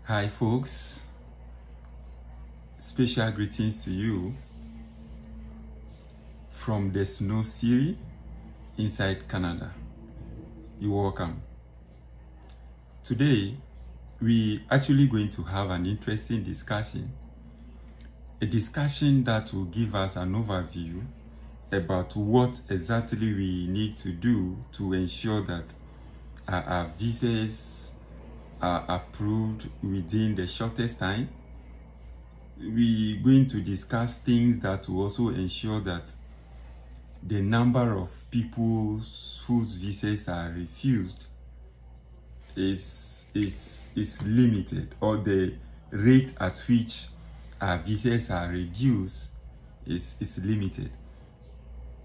Hi folks, special greetings to you from the Snow City inside Canada. You're welcome. Today, we actually going to have an interesting discussion. A discussion that will give us an overview about what exactly we need to do to ensure that our visas are approved within the shortest time. We're going to discuss things that will also ensure that the number of people whose visas are refused is limited, or the rate at which our visas are reduced is limited.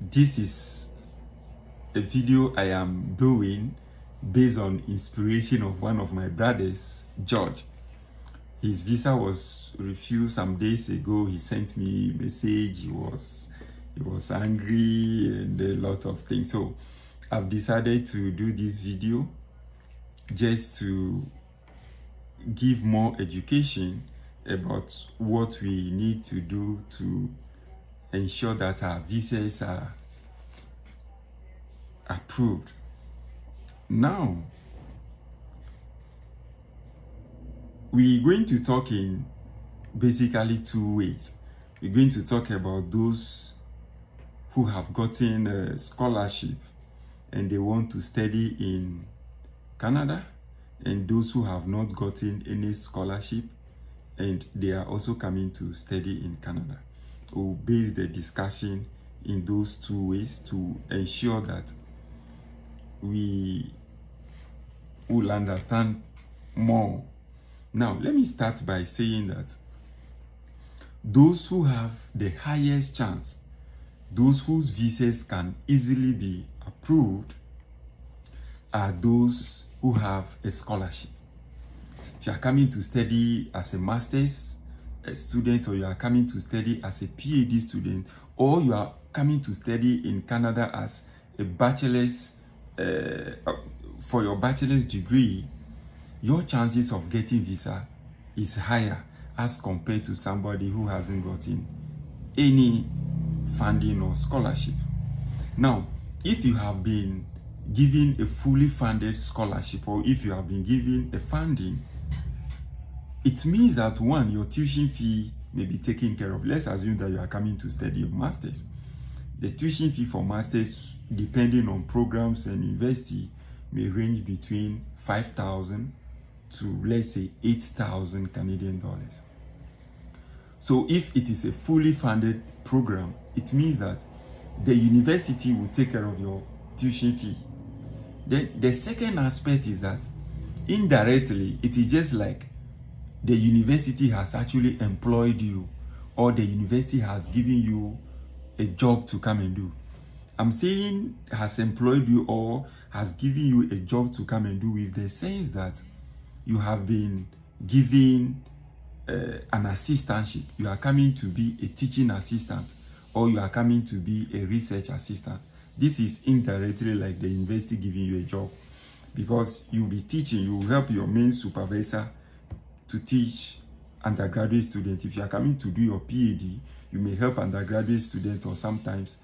This is a video I am doing based on inspiration of one of my brothers, George. His visa was refused some days ago. He sent me a message. He was angry and a lot of things. So I've decided to do this video just to give more education about what we need to do to ensure that our visas are approved. Now, we're going to talk in basically two ways. We're going to talk about those who have gotten a scholarship and they want to study in Canada, and those who have not gotten any scholarship and they are also coming to study in Canada. We'll base the discussion in those two ways to ensure that we will understand more. Now, let me start by saying that those who have the highest chance, those whose visas can easily be approved, are those who have a scholarship. If you are coming to study as a master's student, or you are coming to study as a PhD student, or you are coming to study in Canada as a bachelor's, for your bachelor's degree, your chances of getting visa is higher as compared to somebody who hasn't gotten any funding or scholarship. Now, if you have been given a fully funded scholarship, or if you have been given a funding, it means that one, your tuition fee may be taken care of. Let's assume that you are coming to study your master's. The tuition fee for master's, depending on programs and university, may range between 5,000 to, let's say, 8,000 Canadian dollars. So if it is a fully funded program, it means that the university will take care of your tuition fee. Then the second aspect is that indirectly, it is just like the university has actually employed you, or the university has given you a job to come and do. I'm saying has employed you or has given you a job to come and do, with the sense that you have been given an assistantship. You are coming to be a teaching assistant, or you are coming to be a research assistant. This is indirectly like the university giving you a job, because you'll be teaching. You will help your main supervisor to teach undergraduate students. If you are coming to do your PhD, you may help undergraduate students, or sometimes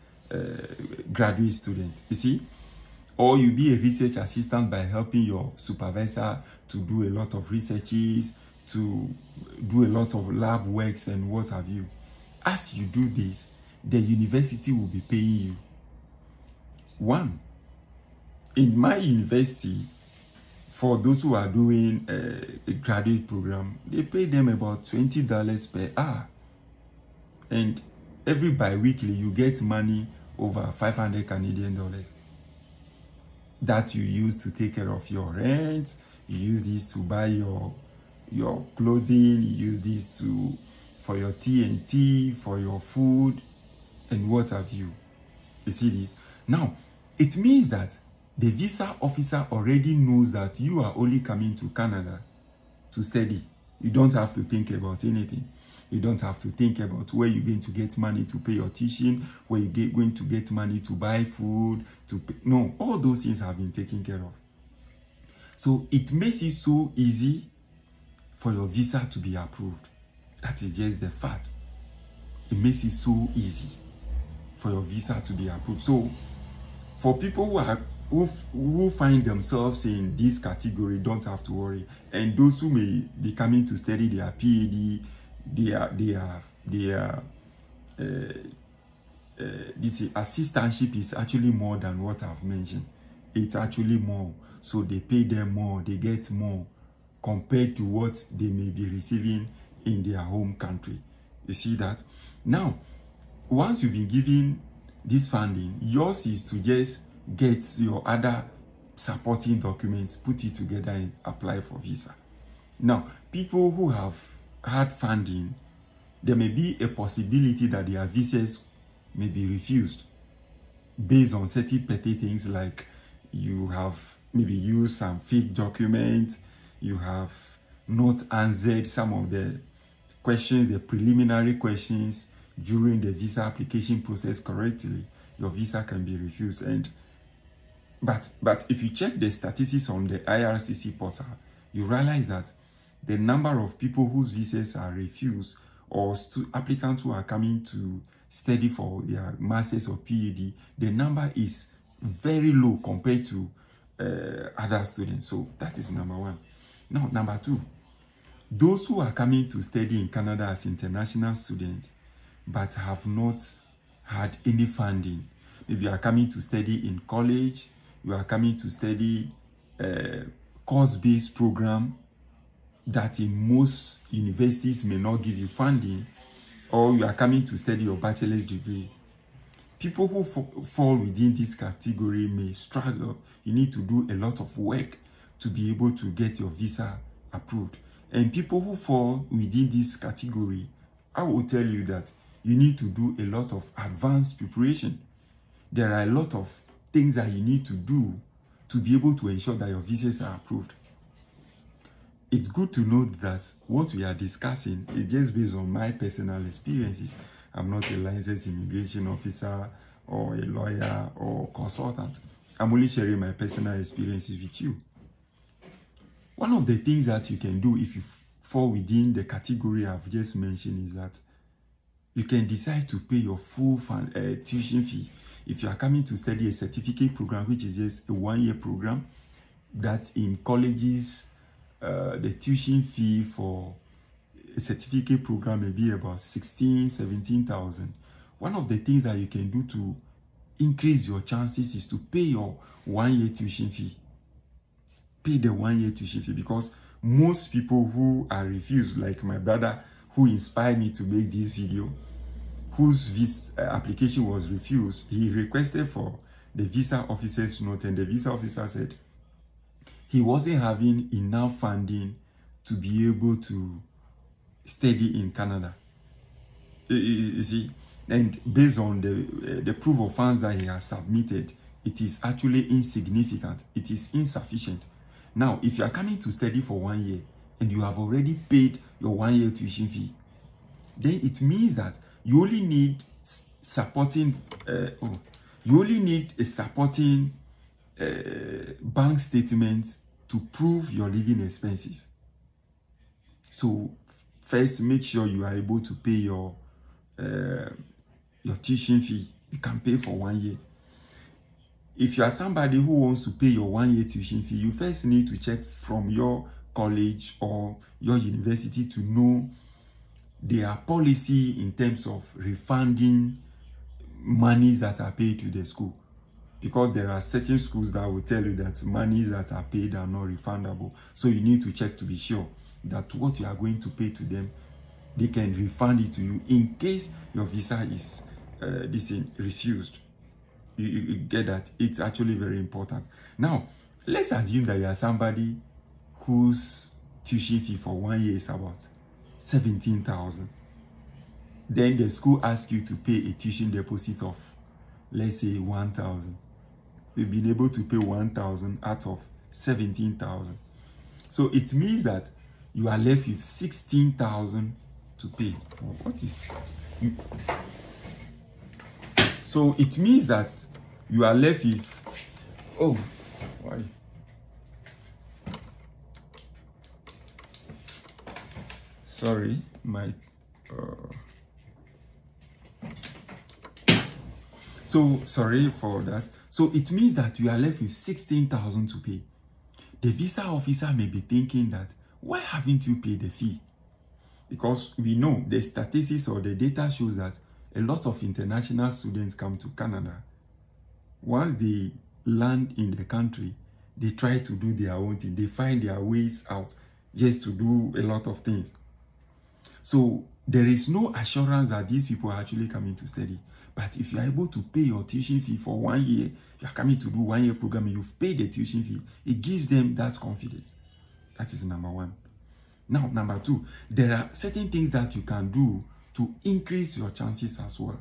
graduate students, you see. Or you be a research assistant by helping your supervisor to do a lot of researches, to do a lot of lab works and what have you. As you do this, the university will be paying you. One, in my university, for those who are doing a graduate program, they pay them about $20 per hour. And every bi-weekly, you get money over 500 Canadian dollars that you use to take care of your rent. You use this to buy your clothing. You use this for your T&T, for your food, and what have you. You see this? Now, it means that the visa officer already knows that you are only coming to Canada to study. You don't have to think about anything. You don't have to think about where you're going to get money to pay your tuition, where you're going to get money to buy food, to pay. No, all those things have been taken care of. So it makes it so easy for your visa to be approved. That is just the fact. It makes it so easy for your visa to be approved. So for people who find themselves in this category, don't have to worry. And those who may be coming to study their PhD, this assistantship is actually more than what I've mentioned. It's actually more. So they pay them more, they get more compared to what they may be receiving in their home country. You see that? Now, once you've been given this funding, yours is to just get your other supporting documents, put it together and apply for visa. Now, people who have had funding, there may be a possibility that their visas may be refused based on certain petty things, like you have maybe used some fake documents, you have not answered some of the questions, the preliminary questions during the visa application process correctly, your visa can be refused. And but if you check the statistics on the IRCC portal, you realize that the number of people whose visas are refused, or applicants who are coming to study for their masters or PhD, the number is very low compared to other students. So that is number one. Now, number two, those who are coming to study in Canada as international students but have not had any funding, maybe you are coming to study in college, you are coming to study a course-based program that in most universities may not give you funding, or you are coming to study your bachelor's degree. People who fall within this category may struggle. You need to do a lot of work to be able to get your visa approved. And people who fall within this category, I will tell you that you need to do a lot of advanced preparation. There are a lot of things that you need to do to be able to ensure that your visas are approved. It's good to note that what we are discussing is just based on my personal experiences. I'm not a licensed immigration officer or a lawyer or consultant. I'm only sharing my personal experiences with you. One of the things that you can do if you fall within the category I've just mentioned is that you can decide to pay your full tuition fee. If you are coming to study a certificate program, which is just a one-year program, that in colleges, the tuition fee for a certificate program may be about 17,000. One of the things that you can do to increase your chances is to pay your one-year tuition fee. Pay the one-year tuition fee, because most people who are refused, like my brother who inspired me to make this video, whose visa application was refused, he requested for the visa officer's note, and the visa officer said he wasn't having enough funding to be able to study in Canada. You see, and based on the proof of funds that he has submitted, it is actually insignificant. It is insufficient. Now, if you are coming to study for 1 year and you have already paid your 1 year tuition fee, then it means that you only need supporting. You only need a supporting bank statement to prove your living expenses. So first, make sure you are able to pay your tuition fee. You can pay for 1 year. If you are somebody who wants to pay your 1 year tuition fee, you first need to check from your college or your university to know their policy in terms of refunding monies that are paid to the school. Because there are certain schools that will tell you that monies that are paid are not refundable. So you need to check to be sure that what you are going to pay to them, they can refund it to you in case your visa is refused. You get that? It's actually very important. Now, let's assume that you are somebody whose tuition fee for 1 year is about 17,000. Then the school asks you to pay a tuition deposit of, let's say, 1,000. You've been able to pay 1,000 out of 17,000. So it means that you are left with 16,000 to pay. So it means that you are left with, Sorry, my so sorry for that. So it means that you are left with 16,000 to pay. The visa officer may be thinking that, why haven't you paid the fee? Because we know the statistics or the data shows that a lot of international students come to Canada. Once they land in the country, they try to do their own thing. They find their ways out just to do a lot of things. So there is no assurance that these people are actually coming to study. But if you are able to pay your tuition fee for 1 year, you are coming to do 1 year program, and you've paid the tuition fee, it gives them that confidence. That is number one. Now, number two, there are certain things that you can do to increase your chances as well.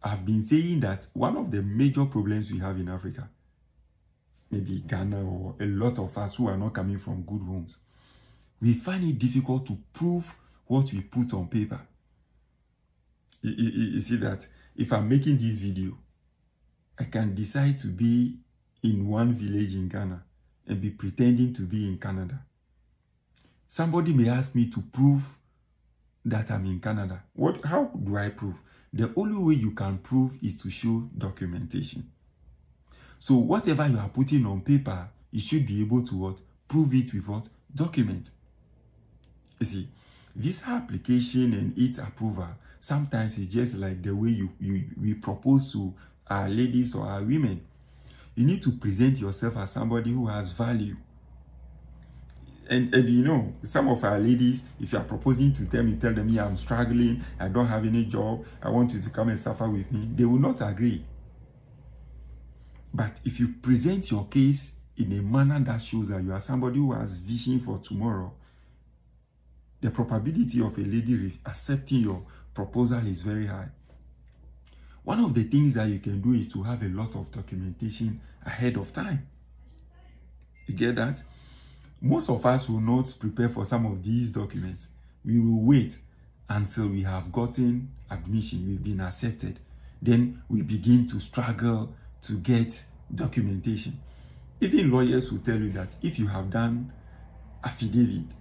I've been saying that one of the major problems we have in Africa, maybe Ghana or a lot of us who are not coming from good homes, we find it difficult to prove what we put on paper. You see that if I'm making this video, I can decide to be in one village in Ghana and be pretending to be in Canada. Somebody may ask me to prove that I'm in Canada. How do I prove? The only way you can prove is to show documentation. So whatever you are putting on paper, you should be able to what? Prove it with what? Document. You see, visa application and its approval, sometimes it's just like the way we propose to our ladies or our women. You need to present yourself as somebody who has value. And you know, some of our ladies, if you are proposing to them, you tell them, yeah, I'm struggling, I don't have any job, I want you to come and suffer with me, they will not agree. But if you present your case in a manner that shows that you are somebody who has vision for tomorrow, the probability of a lady accepting your proposal is very high. One of the things that you can do is to have a lot of documentation ahead of time. You get that? Most of us will not prepare for some of these documents. We will wait until we have gotten admission, we've been accepted. Then we begin to struggle to get documentation. Even lawyers will tell you that if you have done affidavit,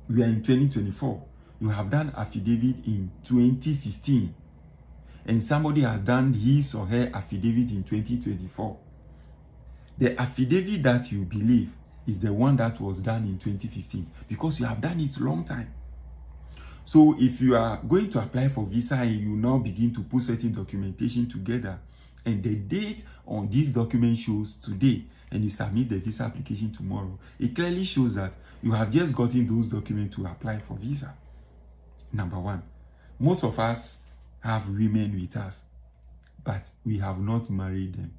we are in 2024, you have done affidavit in 2015, and somebody has done his or her affidavit in 2024. The affidavit that you believe is the one that was done in 2015 because you have done it a long time. So if you are going to apply for visa and you now begin to put certain documentation together, and the date on this document shows today, and you submit the visa application tomorrow, it clearly shows that you have just gotten those documents to apply for visa. Number one, most of us have women with us, but we have not married them.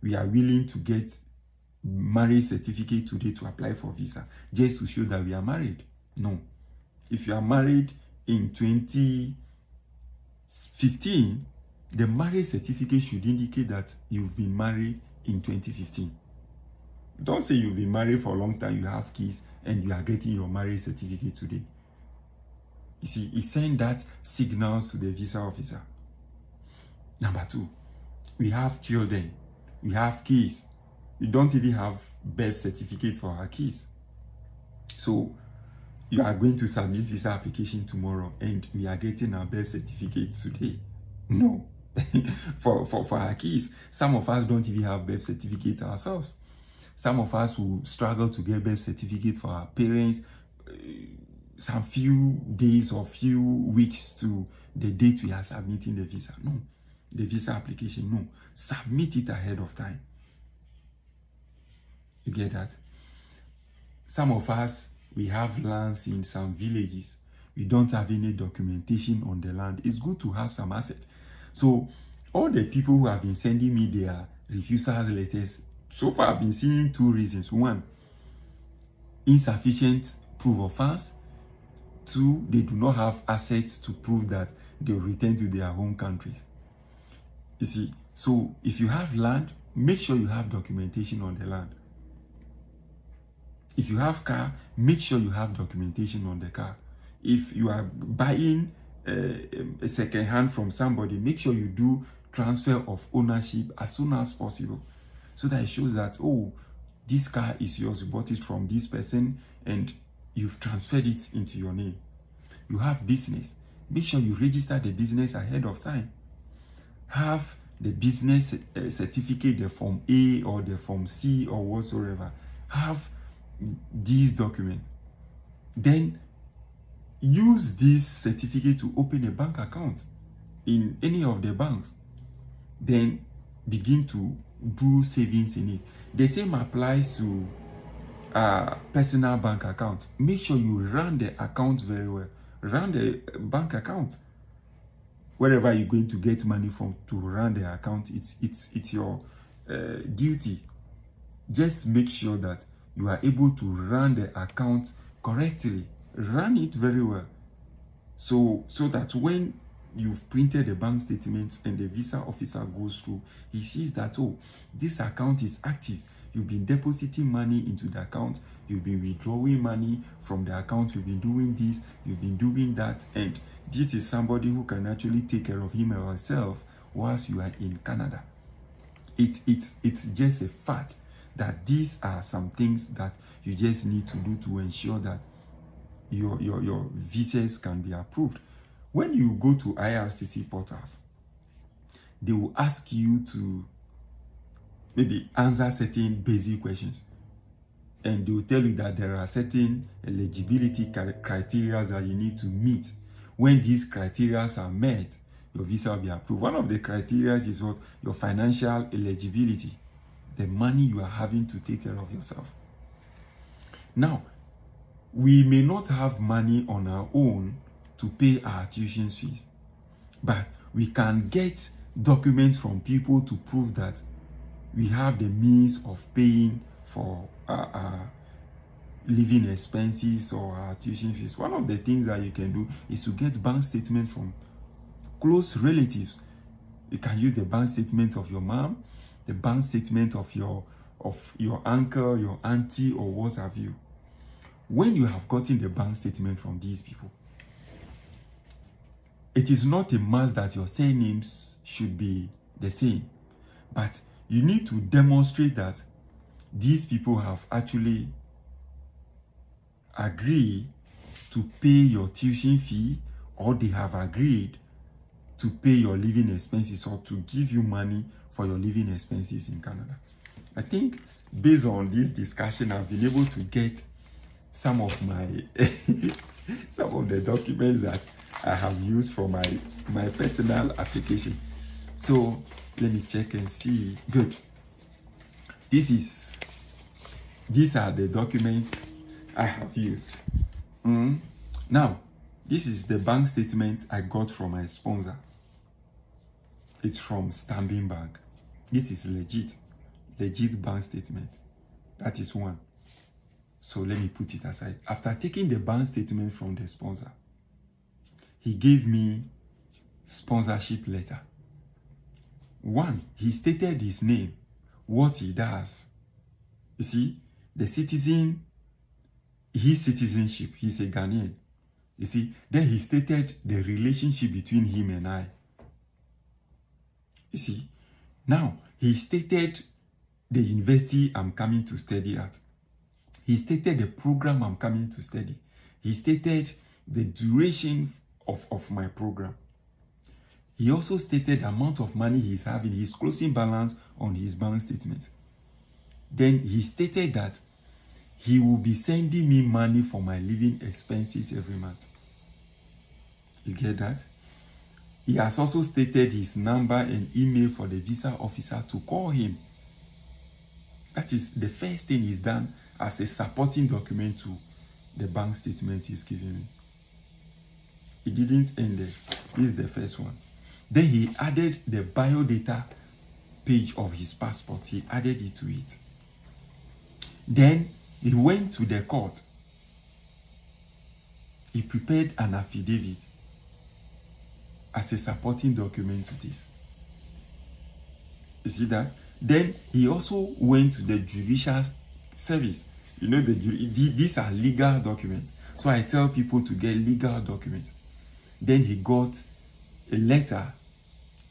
We are willing to get marriage certificate today to apply for visa just to show that we are married. No. If you are married in 2015, the marriage certificate should indicate that you've been married in 2015. Don't say you've been married for a long time, you have kids, and you are getting your marriage certificate today. You see, it sends that signals to the visa officer. Number two, we have children, we have kids. We don't even have birth certificate for our kids. So you are going to submit visa application tomorrow and we are getting our birth certificate today. No. for our kids, some of us don't even have birth certificate ourselves. Some of us will struggle to get birth certificate for our parents some few days or few weeks to the date we are submitting the visa. No. The visa application, no. Submit it ahead of time. You get that? Some of us, we have lands in some villages. We don't have any documentation on the land. It's good to have some assets. So all the people who have been sending me their refusal letters, so far I've been seeing two reasons. One, insufficient proof of funds. Two, they do not have assets to prove that they will return to their home countries. You see, so if you have land, make sure you have documentation on the land. If you have car, make sure you have documentation on the car. If you are buying a second hand from somebody, make sure you do transfer of ownership as soon as possible, so that it shows that, oh, this car is yours, you bought it from this person, and you've transferred it into your name. You have business. Make sure you register the business ahead of time. Have the business certificate, the Form A or the Form C or whatsoever. Have these documents. Then use this certificate to open a bank account in any of the banks. Then begin to do savings in it. The same applies to personal bank account. Make sure you run the account very well. Run the bank account. Wherever you're going to get money from to run the account, it's your duty. Just make sure that you are able to run the account correctly. Run it very well. So that when you've printed the bank statements and the visa officer goes through, he sees that, oh, this account is active. You've been depositing money into the account. You've been withdrawing money from the account. You've been doing this. You've been doing that. And this is somebody who can actually take care of him or herself whilst you are in Canada. It's just a fact that these are some things that you just need to do to ensure that your visas can be approved. When you go to IRCC portals, they will ask you to maybe answer certain basic questions. And they will tell you that there are certain eligibility criteria that you need to meet. When these criteria are met, your visa will be approved. One of the criteria is what? Your financial eligibility. The money you are having to take care of yourself. Now, we may not have money on our own to pay our tuition fees, but we can get documents from people to prove that we have the means of paying for our living expenses or our tuition fees. One of the things that you can do is to get bank statement from close relatives. You can use the bank statement of your mom, the bank statement of your uncle, your auntie, or what have you. When you have gotten the bank statement from these people, it is not a must that your surnames should be the same, but you need to demonstrate that these people have actually agreed to pay your tuition fee, or they have agreed to pay your living expenses or to give you money for your living expenses in Canada. I think based on this discussion, I've been able to get some of my some of the documents that I have used for my personal application. So let me check and see. Good. These are the documents I have used. Now, this is the bank statement I got from my sponsor. It's from Stanbic Bank. This is legit bank statement. That is one. So let me put it aside. After taking the bank statement from the sponsor, he gave me sponsorship letter. One, he stated his name, what he does. You see, the citizen, his citizenship, he's a Ghanaian. You see, then he stated the relationship between him and I. You see, now he stated the university I'm coming to study at. He stated the program I'm coming to study. He stated the duration of my program. He also stated the amount of money he's having, his closing balance on his bank statement. Then he stated that he will be sending me money for my living expenses every month. You get that? He has also stated his number and email for the visa officer to call him. That is the first thing he's done as a supporting document to the bank statement he's giving me. It didn't end there. This is the first one. Then he added the biodata page of his passport. He added it to it. Then he went to the court. He prepared an affidavit as a supporting document to this. You see that? Then he also went to the judicial service. You know, these are legal documents. So I tell people to get legal documents. Then he got a letter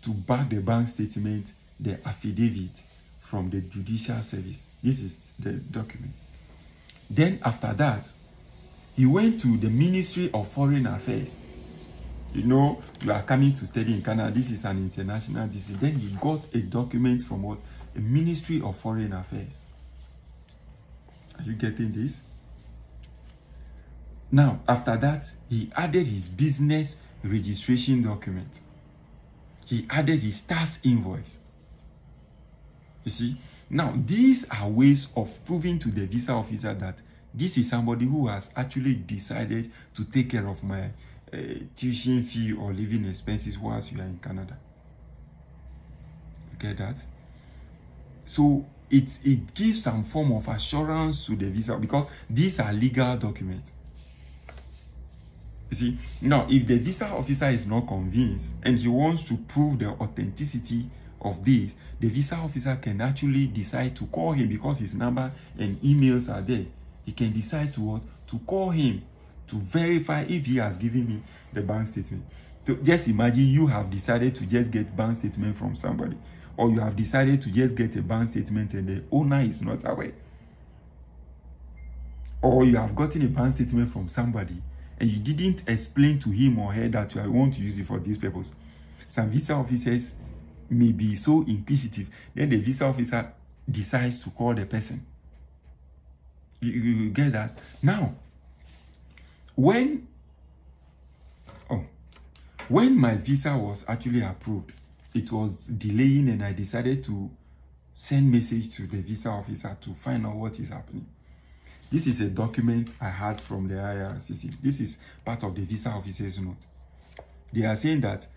to back the bank statement, the affidavit from the judicial service. This is the document. Then after that, He went to the Ministry of Foreign Affairs. You know, you are coming to study in Canada. This is an international disease. Then he got a document from what? A Ministry of Foreign Affairs. Are you getting this? Now, after that, he added his business registration document. He added his tax invoice. You see? Now, these are ways of proving to the visa officer that this is somebody who has actually decided to take care of my tuition fee or living expenses whilst you are in Canada. You get that? So it gives some form of assurance to the visa, because these are legal documents. You see, now if the visa officer is not convinced and he wants to prove the authenticity of this, the visa officer can actually decide to call him, because his number and emails are there. He can decide to what? To call him to verify if he has given me the bank statement. So just imagine you have decided to just get bank statement from somebody, or you have decided to just get a bank statement and the owner is not aware, or you have gotten a bank statement from somebody and you didn't explain to him or her that you want to use it for this purpose. Some visa officers may be so inquisitive, then the visa officer decides to call the person. You get that? Now, when my visa was actually approved, it was delaying, and I decided to send message to the visa officer to find out what is happening. This is a document I had from the IRCC. This is part of the visa officer's note. They are saying that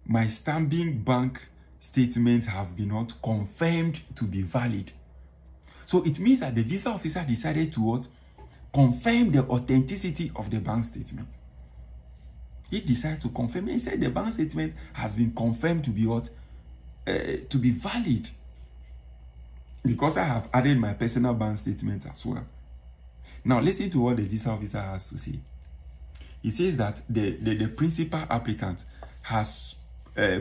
my stamping bank statements have been not confirmed to be valid. So it means that the visa officer decided to what? Confirm the authenticity of the bank statement. He decided to confirm. He said the bank statement has been confirmed to be what? To be valid. Because I have added my personal bank statement as well. Now listen to what the visa officer has to say. He says that the principal applicant has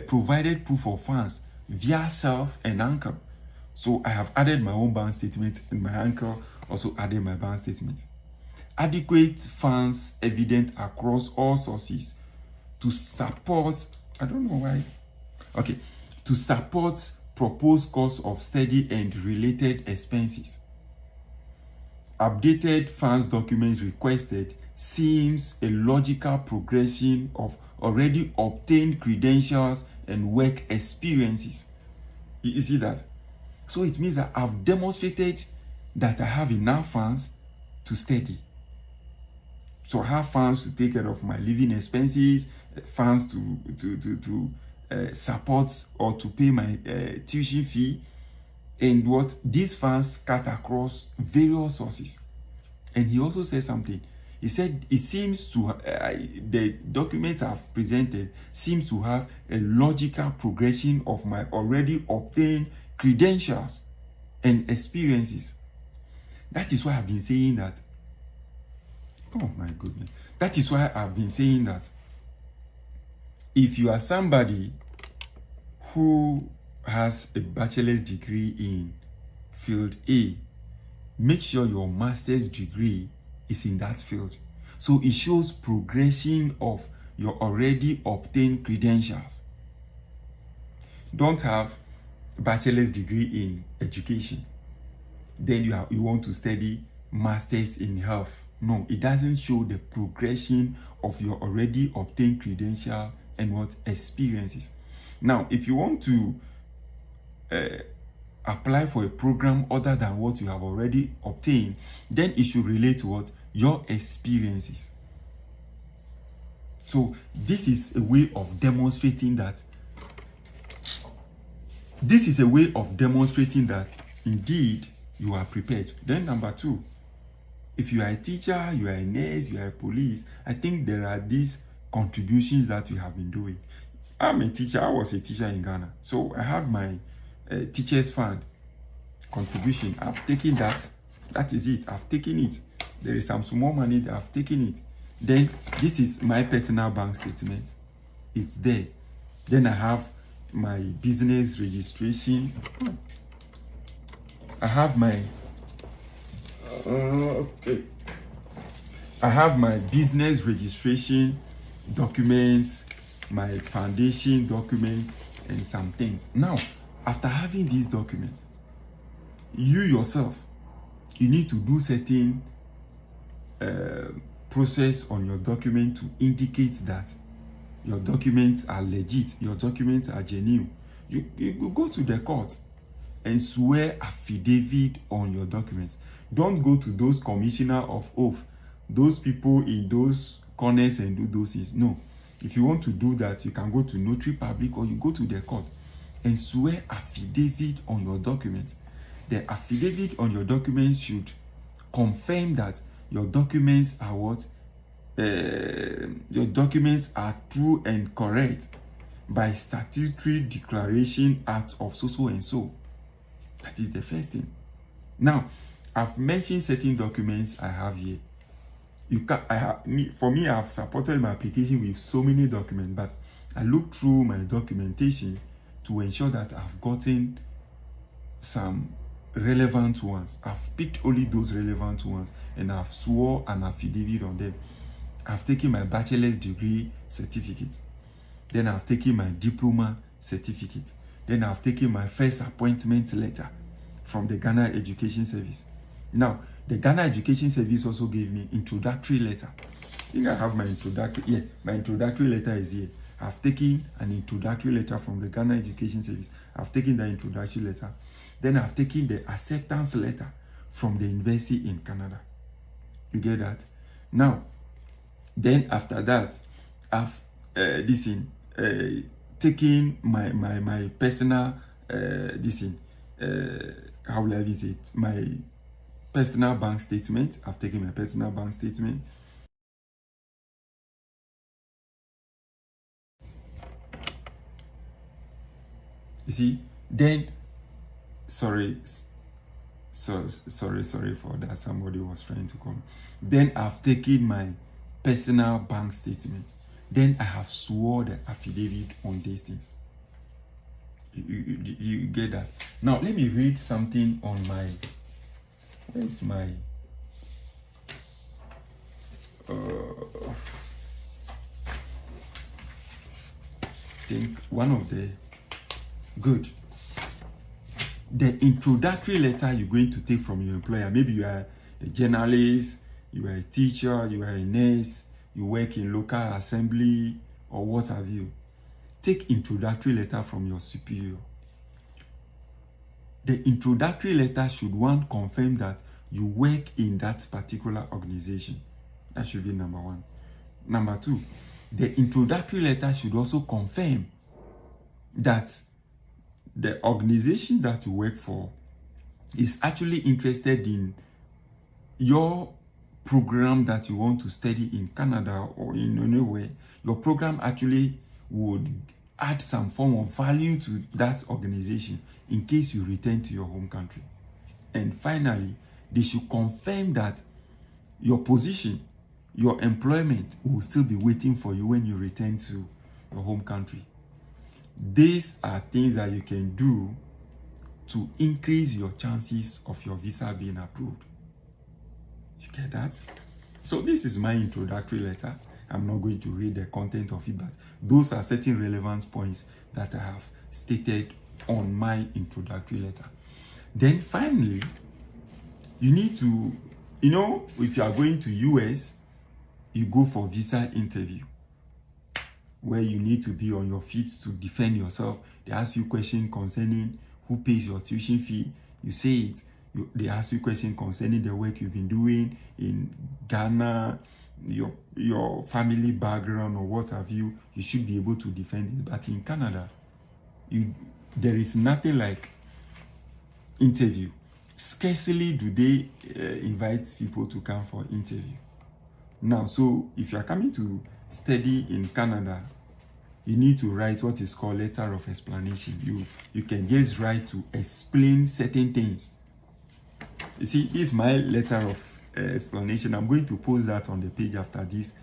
provided proof of funds via self and uncle. So I have added my own bank statement, and my uncle also added my bank statement. Adequate funds evident across all sources to support, I don't know why. Okay, to support proposed cost of study and related expenses. Updated funds document requested seems a logical progression of already obtained credentials and work experiences. You see that? So it means that I've demonstrated that I have enough funds to study. So I have funds to take care of my living expenses, funds to support or to pay my tuition fee, and what these funds cut across various sources. And he also said something. He said it seems to the document I've presented seems to have a logical progression of my already obtained credentials and experiences. That is why I've been saying that. Oh my goodness. That is why I've been saying that if you are somebody who has a bachelor's degree in field A, make sure your master's degree is in that field. So it shows progression of your already obtained credentials. Don't have bachelor's degree in education, then you want to study master's in health. No, it doesn't show the progression of your already obtained credential and what experiences. Now, if you want to apply for a program other than what you have already obtained, then it should relate to what? Your experiences. So this is a way of demonstrating that. This is a way of demonstrating that indeed you are prepared. Then number two, if you are a teacher, you are a nurse, you are a police, I think there are these contributions that you have been doing. I'm a teacher. I was a teacher in Ghana. So I have my teacher's fund contribution. I've taken that. That is it. I've taken it. There is some small money that I've taken it. Then this is my personal bank statement. It's there. Then I have my business registration. I have my I have my business registration documents, my foundation document, and some things. Now, after having these documents, you yourself, you need to do certain process on your document to indicate that your documents are legit, your documents are genuine. You go to the court and swear affidavit on your documents. Don't go to those commissioner of oath, those people in those corners and do those things. No. If you want to do that, you can go to notary public or you go to the court and swear affidavit on your documents. The affidavit on your documents should confirm that your documents are what? Your documents are true and correct by statutory declaration act of so and so. That is the first thing. Now, I've mentioned certain documents I have here. For me, I've supported my application with so many documents, but I look through my documentation to ensure that I've gotten some relevant ones. I've picked only those relevant ones and I've swore an affidavit on them. I've taken my bachelor's degree certificate. Then I've taken my diploma certificate. Then I've taken my first appointment letter from the Ghana Education Service. Now, the Ghana Education Service also gave me introductory letter. I think I have my introductory. Yeah, my introductory letter is here. I've taken an introductory letter from the Ghana Education Service. I've taken the introductory letter. Then I've taken the acceptance letter from the university in Canada. You get that? Now, then after that, I've taken my personal how will I say it? My personal bank statement. I've taken my personal bank statement. You see, then sorry for that. Somebody was trying to come. Then I've taken my personal bank statement. Then I have swore the affidavit on these things. You get that? Now let me read something on my. Where's my? Think one of the good. The introductory letter you're going to take from your employer. Maybe you are a journalist, you are a teacher, you are a nurse, you work in local assembly, or what have you. Take introductory letter from your superior. The introductory letter should one confirm that you work in that particular organization. That should be number one. Number two, the introductory letter should also confirm that the organization that you work for is actually interested in your program that you want to study in Canada or in anywhere. Your program actually would add some form of value to that organization in case you return to your home country. And finally, they should confirm that your position, your employment will still be waiting for you when you return to your home country. These are things that you can do to increase your chances of your visa being approved. You get that? So this is my introductory letter. I'm not going to read the content of it, but those are certain relevant points that I have stated on my introductory letter. Then finally, you need to, if you are going to US, you go for visa interview, where you need to be on your feet to defend yourself. They ask you questions concerning who pays your tuition fee. You say it. They ask you questions concerning the work you've been doing in Ghana, your family background or what have you. You should be able to defend it. But in Canada, there is nothing like interview. Scarcely do they invite people to come for interview. Now, so if you are coming to study in Canada, you need to write what is called letter of explanation. You can just write to explain certain things. You see, this is my letter of explanation. I'm going to post that on the page after this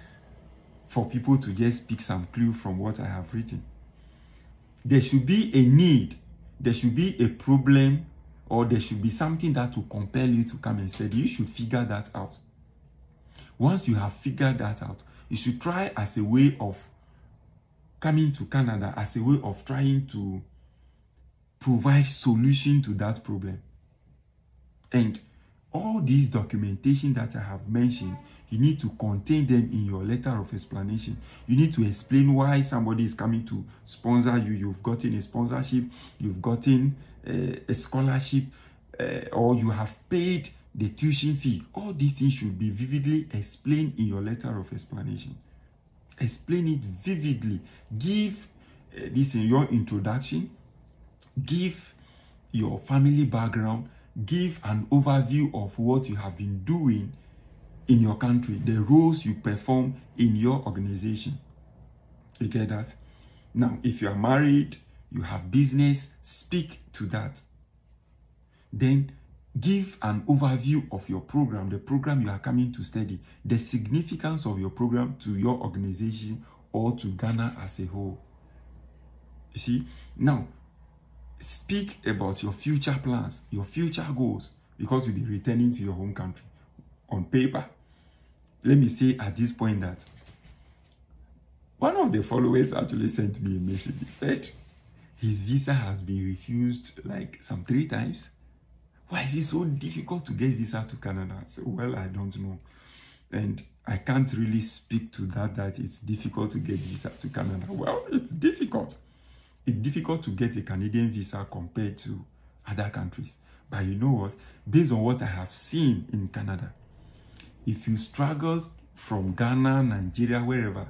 for people to just pick some clue from what I have written. There should be a need, there should be a problem, or there should be something that will compel you to come and study. You should figure that out. Once you have figured that out, you should try as a way of coming to Canada, as a way of trying to provide solution to that problem. And all these documentation that I have mentioned, you need to contain them in your letter of explanation. You need to explain why somebody is coming to sponsor you. You've gotten a sponsorship, you've gotten a scholarship, or you have paid the tuition fee. All these things should be vividly explained in your letter of explanation. Explain it vividly. Give this in your introduction. Give your family background. Give an overview of what you have been doing in your country, the roles you perform in your organization. You get that? Now, if you are married, you have business, speak to that. Then give an overview of your program, the program you are coming to study, the significance of your program to your organization or to Ghana as a whole. You see? Now, speak about your future plans, your future goals, because you'll be returning to your home country. On paper, let me say at this point that one of the followers actually sent me a message. He said his visa has been refused like some 3 times. Why is it so difficult to get visa to Canada? I said, well, I don't know. And I can't really speak to that it's difficult to get visa to Canada. Well, it's difficult. It's difficult to get a Canadian visa compared to other countries. But you know what? Based on what I have seen in Canada, if you struggle from Ghana, Nigeria, wherever,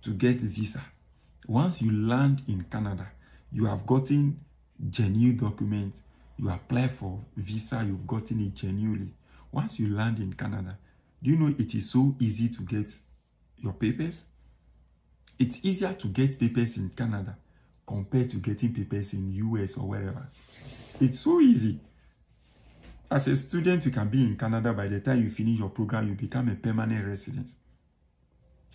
to get a visa, once you land in Canada, you have gotten genuine documents, you apply for visa, you've gotten it genuinely. Once you land in Canada, do you know it is so easy to get your papers? It's easier to get papers in Canada compared to getting papers in US or wherever. It's so easy. As a student, you can be in Canada. By the time you finish your program, you become a permanent resident.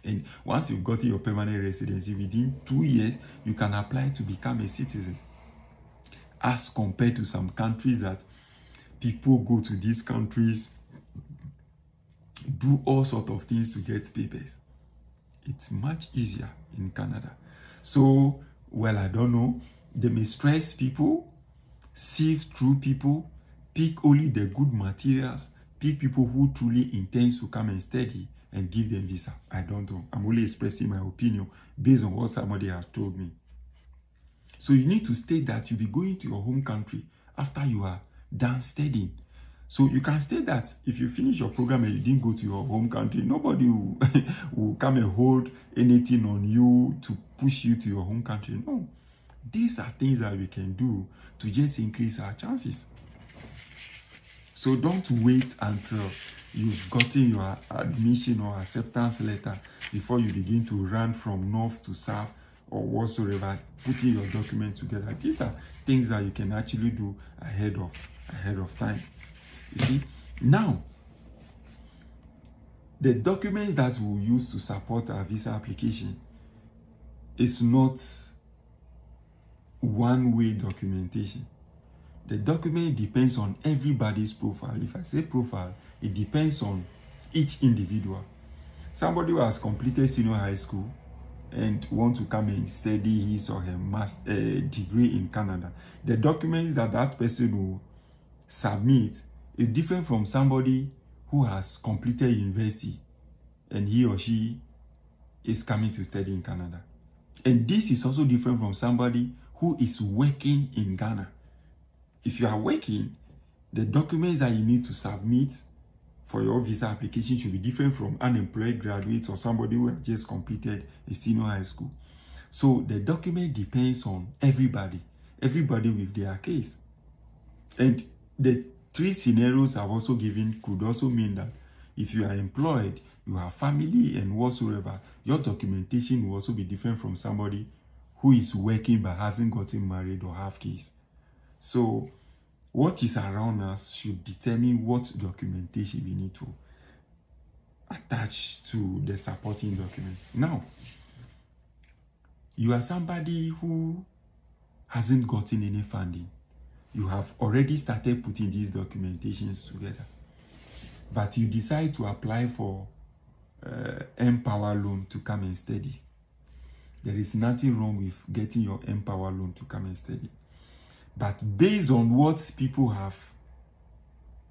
And once you've gotten your permanent residency, within 2 years, you can apply to become a citizen. As compared to some countries that people go to these countries, do all sorts of things to get papers. It's much easier in Canada. So, well, I don't know. They may stress people, sift through people, pick only the good materials, pick people who truly intend to come and study and give them visa. I don't know. I'm only expressing my opinion based on what somebody has told me. So you need to state that you'll be going to your home country after you are done studying. So you can state that if you finish your program and you didn't go to your home country, nobody will, will come and hold anything on you to push you to your home country. No. These are things that we can do to just increase our chances. So don't wait until you've gotten your admission or acceptance letter before you begin to run from north to south or whatsoever, putting your document together. These are things that you can actually do ahead of time. You see, now the documents that we'll use to support our visa application is not one-way documentation. The document depends on everybody's profile. If I say profile, it depends on each individual. Somebody who has completed senior high school and want to come and study his or her master degree in Canada, the documents that that person will submit is different from somebody who has completed university and he or she is coming to study in Canada. And this is also different from somebody who is working in Ghana. If you are working, the documents that you need to submit for your visa application should be different from unemployed graduates or somebody who has just completed a senior high school. So the document depends on everybody with their case. And the 3 scenarios I've also given could also mean that if you are employed, you have family and whatsoever, your documentation will also be different from somebody who is working but hasn't gotten married or have kids. So what is around us should determine what documentation we need to attach to the supporting documents. Now, you are somebody who hasn't gotten any funding. You have already started putting these documentations together. but you decide to apply for Empower loan to come and study. There is nothing wrong with getting your Empower loan to come and study. But based on what people have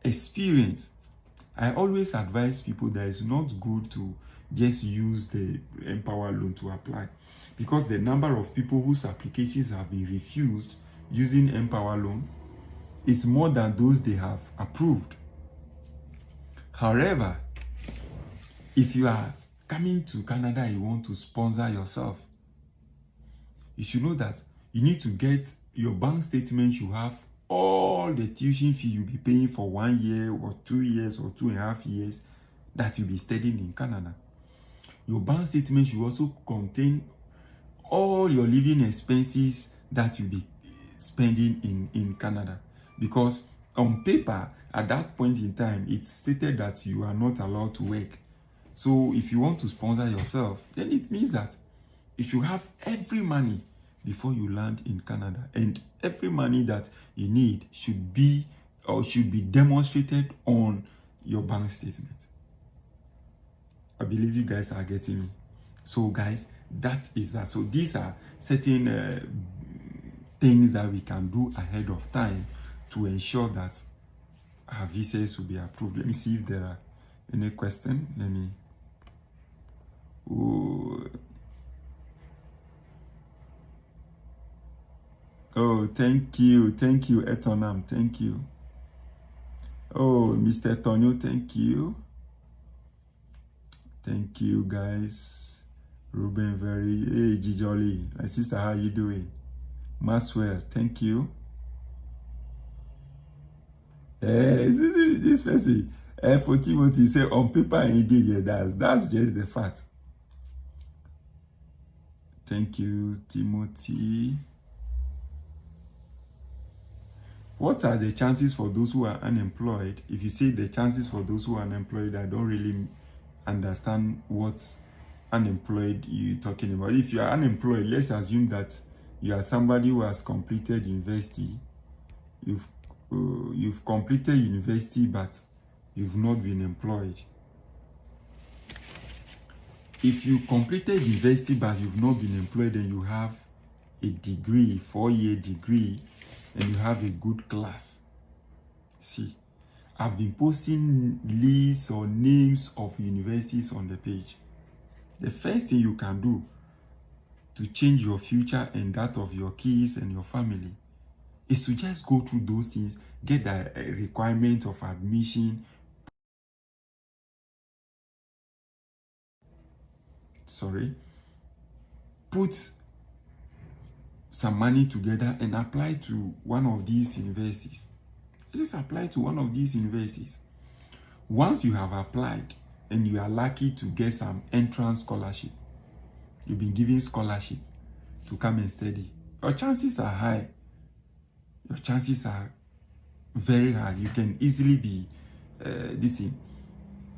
experienced, I always advise people that it's not good to just use the Empower loan to apply, because the number of people whose applications have been refused using Empower loan is more than those they have approved. However, if you are coming to Canada and you want to sponsor yourself, you should know that you need to get your bank statement. You have all the tuition fee you'll be paying for 1 year or 2 years or 2.5 years that you'll be studying in Canada. Your bank statement should also contain all your living expenses that you'll be spending in Canada. Because on paper, at that point in time, it's stated that you are not allowed to work. So if you want to sponsor yourself, then it means that you should have every money before you land in Canada, and every money that you need should be demonstrated on your bank statement. I believe you guys are getting me. So guys, that is that. So these are certain things that we can do ahead of time to ensure that our visas will be approved. Let me see if there are any questions. Let me. Oh, thank you, Etonam, thank you. Oh, Mr. Tonyo, thank you, guys. Ruben, hey, Gijoli, my sister, how you doing? Maswell, thank you. This person, for Timothy, say on paper indeed, yeah, that's just the fact. Thank you, Timothy. What are the chances for those who are unemployed? If you say the chances for those who are unemployed, I don't really understand what unemployed you're talking about. If you are unemployed, let's assume that you are somebody who has completed university. You've completed university, but you've not been employed. If you completed university but you've not been employed, and you have a degree, 4-year degree, and you have a good class. See, I've been posting lists or names of universities on the page. The first thing you can do to change your future and that of your kids and your family is to just go through those things, get the requirement of admission. Put some money together and apply to one of these universities. Just apply to one of these universities. Once you have applied and you are lucky to get some entrance scholarship, you've been given scholarship to come and study, your chances are high. Your chances are very high. You can easily be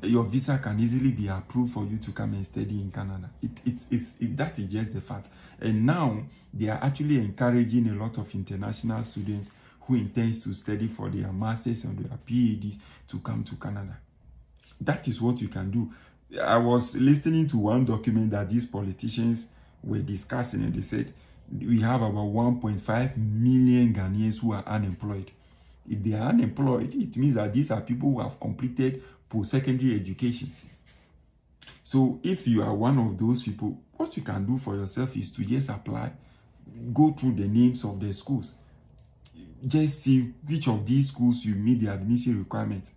your visa can easily be approved for you to come and study in Canada. That is just the fact. And now they are actually encouraging a lot of international students who intends to study for their masters and their PhDs to come to Canada. That is what you can do. I was listening to one document that these politicians were discussing, and they said we have about 1.5 million Ghanaians who are unemployed. If they are unemployed, it means that these are people who have completed post-secondary education. So if you are one of those people, what you can do for yourself is to just apply, go through the names of the schools, just see which of these schools you meet the admission requirement,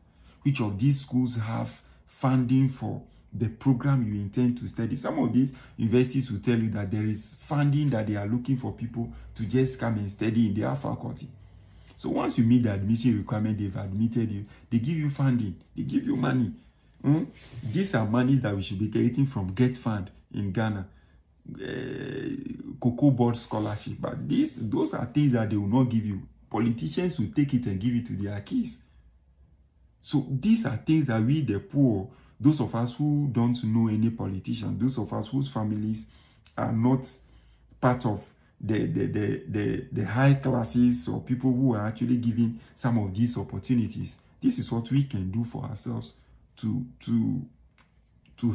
which of these schools have funding for the program you intend to study. Some of these universities will tell you that there is funding that they are looking for people to just come and study in their faculty. So once you meet the admission requirement, they've admitted you, they give you funding, they give you money. These are monies that we should be getting from Get Fund in Ghana, Cocoa Board scholarship. But those are things that they will not give you. Politicians will take it and give it to their kids. So these are things that we, the poor, those of us who don't know any politician, those of us whose families are not part of the high classes or people who are actually giving some of these opportunities, this is what we can do for ourselves to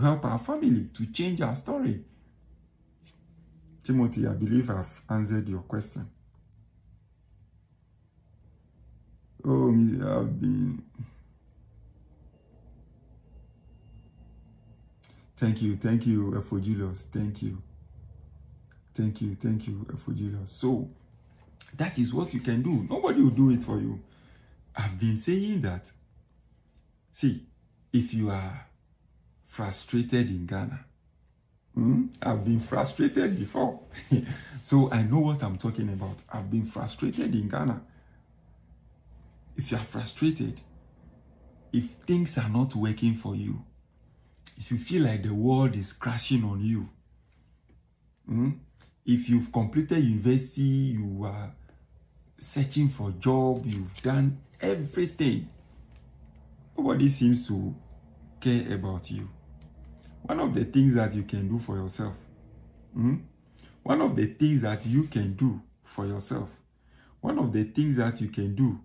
help our family, to change our story. Timothy, I believe I've answered your question. Oh, I've been... Thank you, Ephogilius. Thank you, Ephogilius. So, that is what you can do. Nobody will do it for you. I've been saying that. See, if you are frustrated in Ghana, I've been frustrated before. So I know what I'm talking about. I've been frustrated in Ghana. If you are frustrated, if things are not working for you, if you feel like the world is crashing on you, if you've completed university, you are searching for a job, you've done everything, nobody seems to care about you. One of the things that you can do for yourself, one of the things that you can do for yourself, one of the things that you can do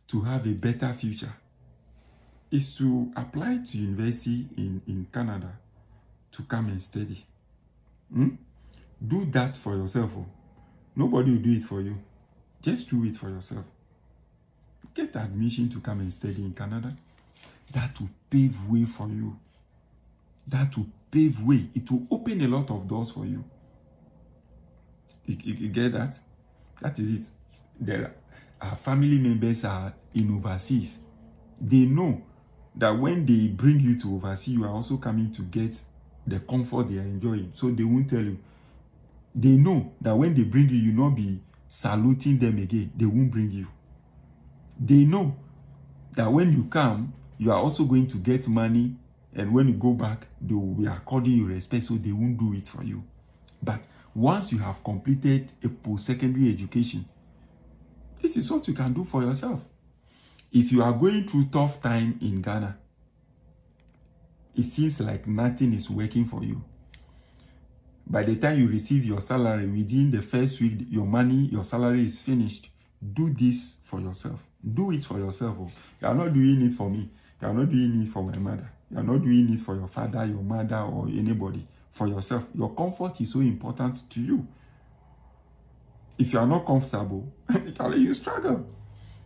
to have a better future is to apply to university in Canada to come and study. Do that for yourself. Nobody will do it for you. Just do it for yourself. Get admission to come and study in Canada. That will pave way for you. That will pave way. It will open a lot of doors for you. You get that? That is it. Our family members are in overseas. They know that when they bring you to overseas, you are also coming to get the comfort they are enjoying. So they won't tell you. They know that when they bring you, you'll not be saluting them again. They won't bring you. They know that when you come, you are also going to get money, and when you go back, they will be according you respect, so they won't do it for you. But once you have completed a post-secondary education, this is what you can do for yourself. If you are going through tough time in Ghana, it seems like nothing is working for you. By the time you receive your salary, within the first week, your salary is finished. Do this for yourself. Do it for yourself. You are not doing it for me. You are not doing it for my mother. You are not doing it for your father, your mother, or anybody. For yourself. Your comfort is so important to you. If you are not comfortable, you struggle.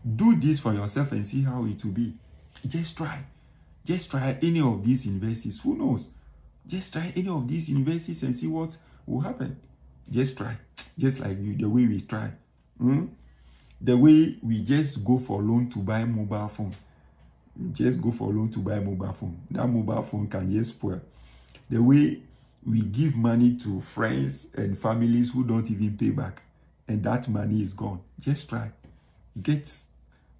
Do this for yourself and see how it will be. Just try. Just try any of these universities. Who knows? Just try any of these universities and see what will happen. Just try. Just like the way we try. The way we just go for loan to buy mobile phone. Just go for loan to buy mobile phone. That mobile phone can just spoil. The way we give money to friends and families who don't even pay back, and that money is gone. Just try. Get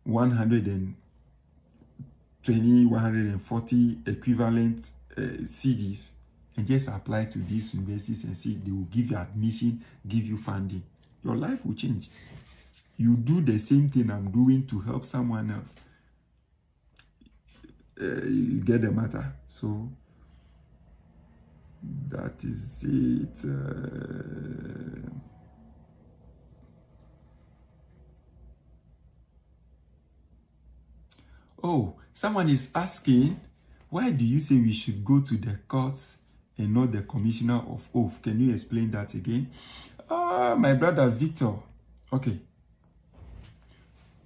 120, 140 equivalent CDs and just apply to these universities and see they will give you admission, give you funding. Your life will change. You do the same thing I'm doing to help someone else. You get the matter. So that is it. Oh, someone is asking, why do you say we should go to the courts and not the commissioner of oath? Can you explain that again? My brother Victor. Okay.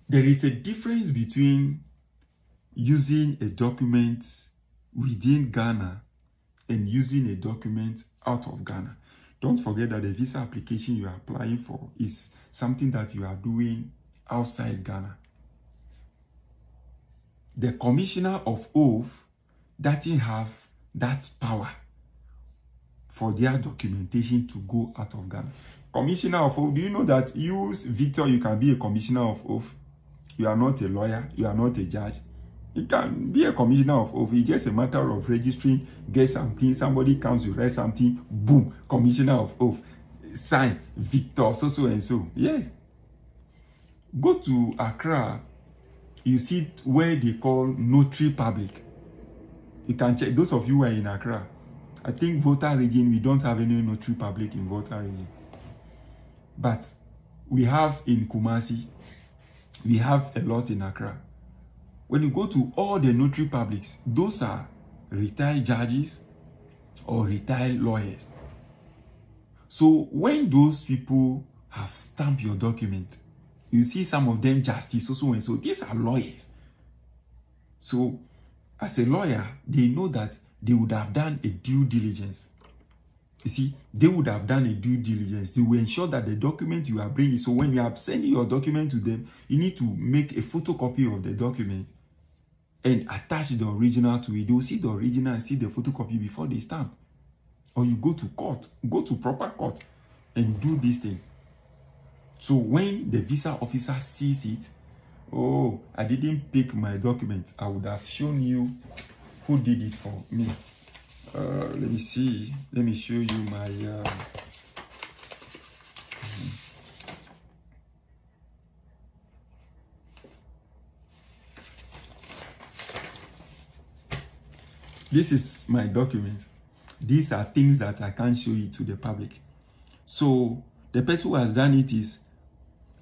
There is a difference between using a document within Ghana and using a document out of Ghana. Don't forget that the visa application you are applying for is something that you are doing outside Ghana. The commissioner of oath doesn't have that power for their documentation to go out of Ghana. Commissioner of oath, do you know that you, Victor, you can be a commissioner of oath? You are not a lawyer, you are not a judge. You can be a commissioner of oath. It's just a matter of registering, get something, somebody comes, you write something, boom, commissioner of oath. Sign, Victor, so and so. Yes. Go to Accra, you see where they call notary public. You can check, those of you who are in Accra. I think Volta region, we don't have any notary public in Volta region. But we have in Kumasi, we have a lot in Accra. When you go to all the notary publics, those are retired judges or retired lawyers. So when those people have stamped your document, you see some of them justice, so and so. These are lawyers. So as a lawyer, they know that they would have done a due diligence. You see, they would have done a due diligence. They will ensure that the document you are bringing, so when you are sending your document to them, you need to make a photocopy of the document and attach the original to it. They will see the original and see the photocopy before they stamp. Or you go to court, go to proper court and do this thing. So when the visa officer sees it, oh, I didn't pick my document, I would have shown you who did it for me. Let me see. Let me show you my this is my document. These are things that I can't show you to the public. So the person who has done it is,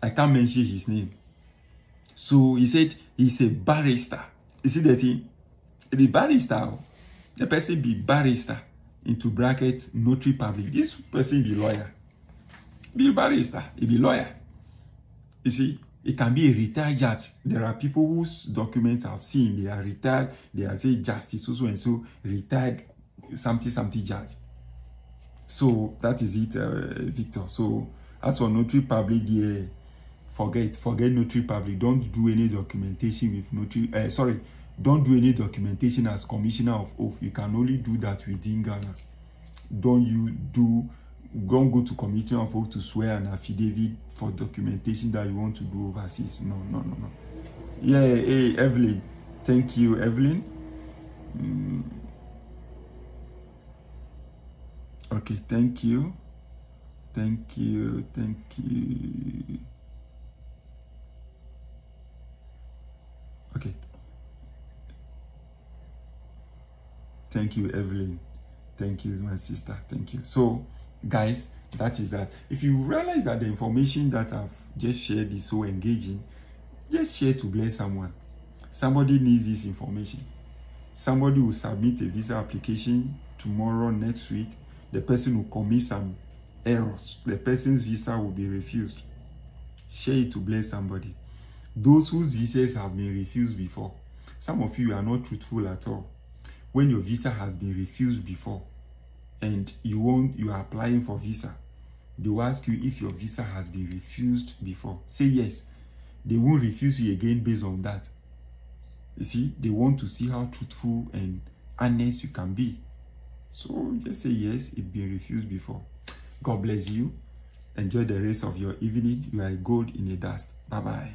I can't mention his name. So he said he's a barrister. You see that thing? The barrister, the person be barrister, into brackets, notary public. This person be lawyer. Be barrister, he be lawyer. You see, it can be a retired judge. There are people whose documents I've seen, they are retired, they are say justice, so and so, retired something judge. So that is it, Victor. So as for notary public, yeah, forget notary public. Don't do any documentation with notary. Don't do any documentation as commissioner of oath. You can only do that within Ghana. Don't go to commissioner of oath to swear an affidavit for documentation that you want to do overseas. No. Yeah, hey, Evelyn. Thank you, Evelyn. Okay, thank you. Okay. Thank you, Evelyn. Thank you, my sister. Thank you. So, guys, that is that. If you realize that the information that I've just shared is so engaging, just share to bless someone. Somebody needs this information. Somebody will submit a visa application tomorrow, next week. The person will commit some errors. The person's visa will be refused. Share it to bless somebody. Those whose visas have been refused before. Some of you are not truthful at all. When your visa has been refused before and you are applying for visa, they will ask you if your visa has been refused before. Say yes. They won't refuse you again based on that. You see, they want to see how truthful and honest you can be. So just say yes, it's been refused before. God bless you. Enjoy the rest of your evening. You are gold in a dust. Bye-bye.